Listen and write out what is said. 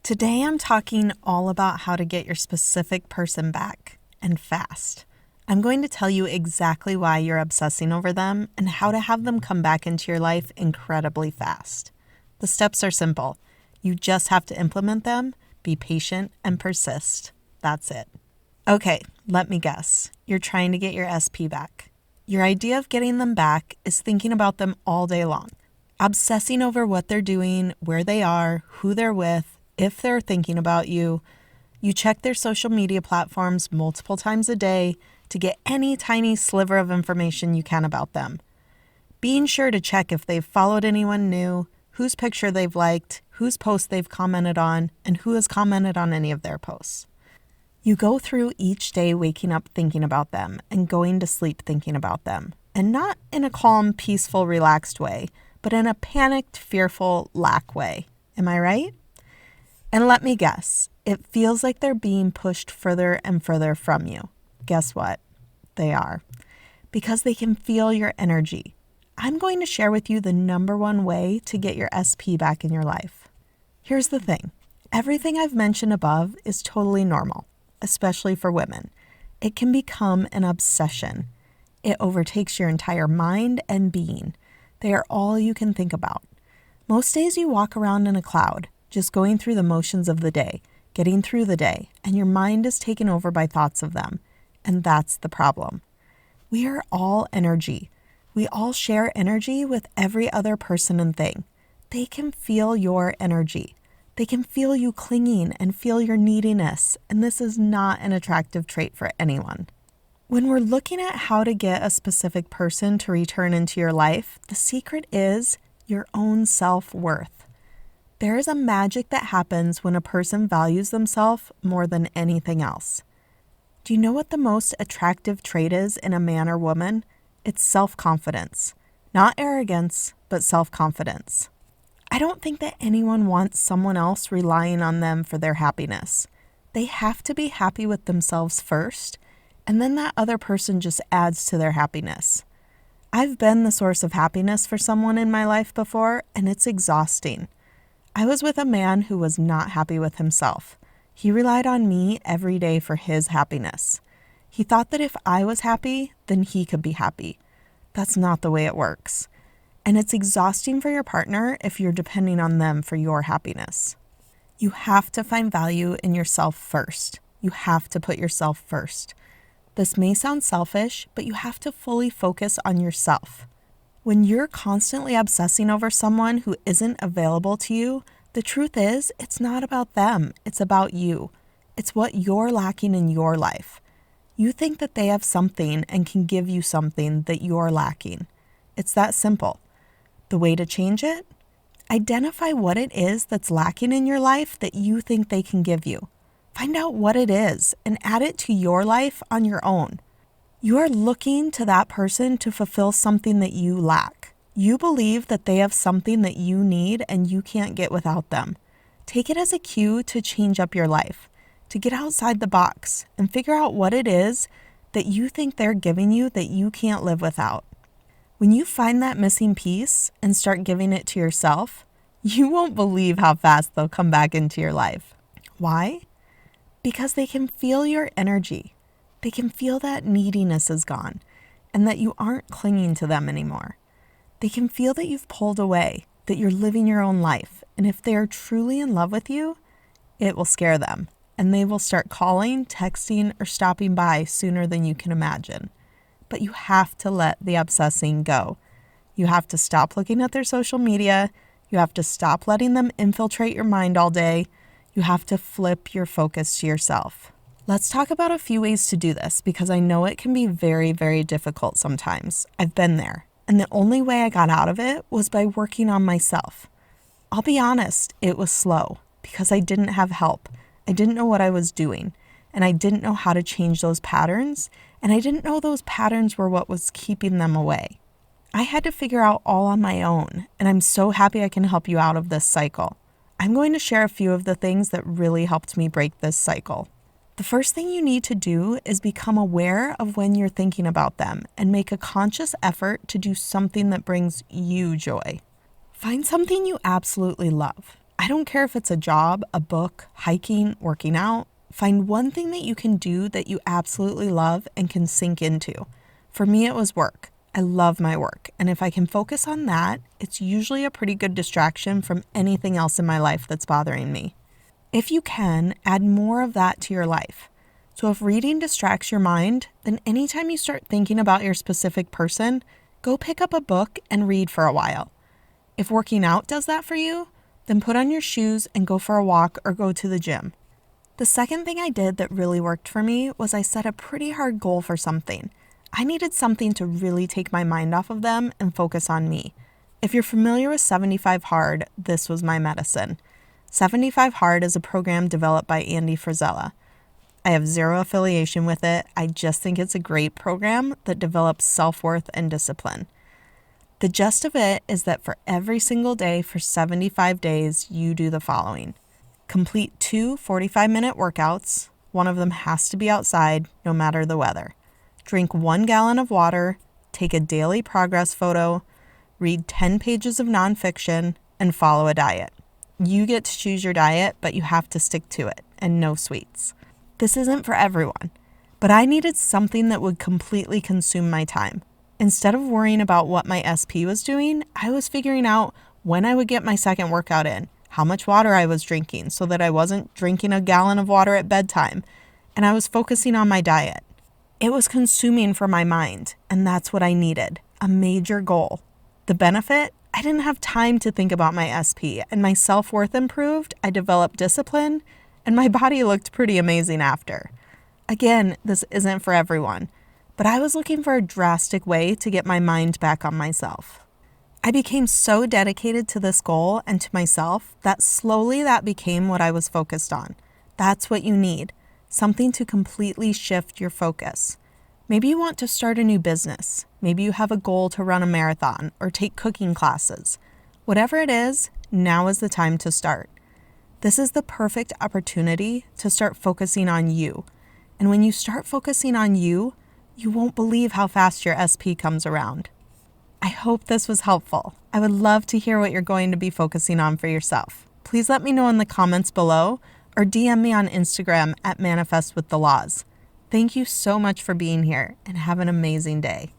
Today I'm talking all about how to get your specific person back, and fast. I'm going to tell you exactly why you're obsessing over them and how to have them come back into your life incredibly fast. The steps are simple. You just have to implement them, be patient, and persist. That's it. Okay, let me guess. You're trying to get your SP back. Your idea of getting them back is thinking about them all day long, obsessing over what they're doing, where they are, who they're with, if they're thinking about you. You check their social media platforms multiple times a day to get any tiny sliver of information you can about them. Being sure to check if they've followed anyone new, whose picture they've liked, whose post they've commented on, and who has commented on any of their posts. You go through each day waking up thinking about them and going to sleep thinking about them. And not in a calm, peaceful, relaxed way, but in a panicked, fearful, lack way. Am I right? And let me guess, it feels like they're being pushed further and further from you. Guess what? They are. Because they can feel your energy. I'm going to share with you the number one way to get your SP back in your life. Here's the thing. Everything I've mentioned above is totally normal, especially for women. It can become an obsession. It overtakes your entire mind and being. They are all you can think about. Most days you walk around in a cloud, just going through the motions of the day, getting through the day, and your mind is taken over by thoughts of them. And that's the problem. We are all energy. We all share energy with every other person and thing. They can feel your energy. They can feel you clinging and feel your neediness, and this is not an attractive trait for anyone. When we're looking at how to get a specific person to return into your life, the secret is your own self-worth. There is a magic that happens when a person values themselves more than anything else. Do you know what the most attractive trait is in a man or woman? It's self-confidence. Not arrogance, but self-confidence. I don't think that anyone wants someone else relying on them for their happiness. They have to be happy with themselves first, and then that other person just adds to their happiness. I've been the source of happiness for someone in my life before, and it's exhausting. I was with a man who was not happy with himself. He relied on me every day for his happiness. He thought that if I was happy, then he could be happy. That's not the way it works. And it's exhausting for your partner if you're depending on them for your happiness. You have to find value in yourself first. You have to put yourself first. This may sound selfish, but you have to fully focus on yourself. When you're constantly obsessing over someone who isn't available to you, the truth is, it's not about them. It's about you. It's what you're lacking in your life. You think that they have something and can give you something that you're lacking. It's that simple. The way to change it? Identify what it is that's lacking in your life that you think they can give you. Find out what it is and add it to your life on your own. You are looking to that person to fulfill something that you lack. You believe that they have something that you need and you can't get without them. Take it as a cue to change up your life, to get outside the box and figure out what it is that you think they're giving you that you can't live without. When you find that missing piece and start giving it to yourself, you won't believe how fast they'll come back into your life. Why? Because they can feel your energy. They can feel that neediness is gone and that you aren't clinging to them anymore. They can feel that you've pulled away, that you're living your own life. And if they are truly in love with you, it will scare them. And they will start calling, texting, or stopping by sooner than you can imagine. But you have to let the obsessing go. You have to stop looking at their social media. You have to stop letting them infiltrate your mind all day. You have to flip your focus to yourself. Let's talk about a few ways to do this because I know it can be very, very difficult sometimes. I've been there. And the only way I got out of it was by working on myself. I'll be honest, it was slow because I didn't have help. I didn't know what I was doing, and I didn't know how to change those patterns, and I didn't know those patterns were what was keeping them away. I had to figure out all on my own, and I'm so happy I can help you out of this cycle. I'm going to share a few of the things that really helped me break this cycle. The first thing you need to do is become aware of when you're thinking about them and make a conscious effort to do something that brings you joy. Find something you absolutely love. I don't care if it's a job, a book, hiking, working out. Find one thing that you can do that you absolutely love and can sink into. For me, it was work. I love my work, and if I can focus on that, it's usually a pretty good distraction from anything else in my life that's bothering me. If you can, add more of that to your life. So if reading distracts your mind, then anytime you start thinking about your specific person, go pick up a book and read for a while. If working out does that for you, then put on your shoes and go for a walk or go to the gym. The second thing I did that really worked for me was I set a pretty hard goal for something. I needed something to really take my mind off of them and focus on me. If you're familiar with 75 Hard, this was my medicine. 75 Hard is a program developed by Andy Frisella. I have zero affiliation with it. I just think it's a great program that develops self-worth and discipline. The gist of it is that for every single day for 75 days, you do the following. Complete 2 45-minute workouts. One of them has to be outside, no matter the weather. Drink 1 gallon of water, take a daily progress photo, read 10 pages of nonfiction, and follow a diet. You get to choose your diet, but you have to stick to it, and no sweets. This isn't for everyone, but I needed something that would completely consume my time. Instead of worrying about what my SP was doing, I was figuring out when I would get my second workout in, how much water I was drinking so that I wasn't drinking a gallon of water at bedtime, and I was focusing on my diet. It was consuming for my mind, and that's what I needed, a major goal. The benefit? I didn't have time to think about my SP, and my self-worth improved, I developed discipline, and my body looked pretty amazing after. Again, this isn't for everyone, but I was looking for a drastic way to get my mind back on myself. I became so dedicated to this goal and to myself that slowly that became what I was focused on. That's what you need. Something to completely shift your focus. Maybe you want to start a new business. Maybe you have a goal to run a marathon or take cooking classes. Whatever it is, now is the time to start. This is the perfect opportunity to start focusing on you. And when you start focusing on you, you won't believe how fast your SP comes around. I hope this was helpful. I would love to hear what you're going to be focusing on for yourself. Please let me know in the comments below or DM me on Instagram at manifestwiththelaws. Thank you so much for being here and have an amazing day.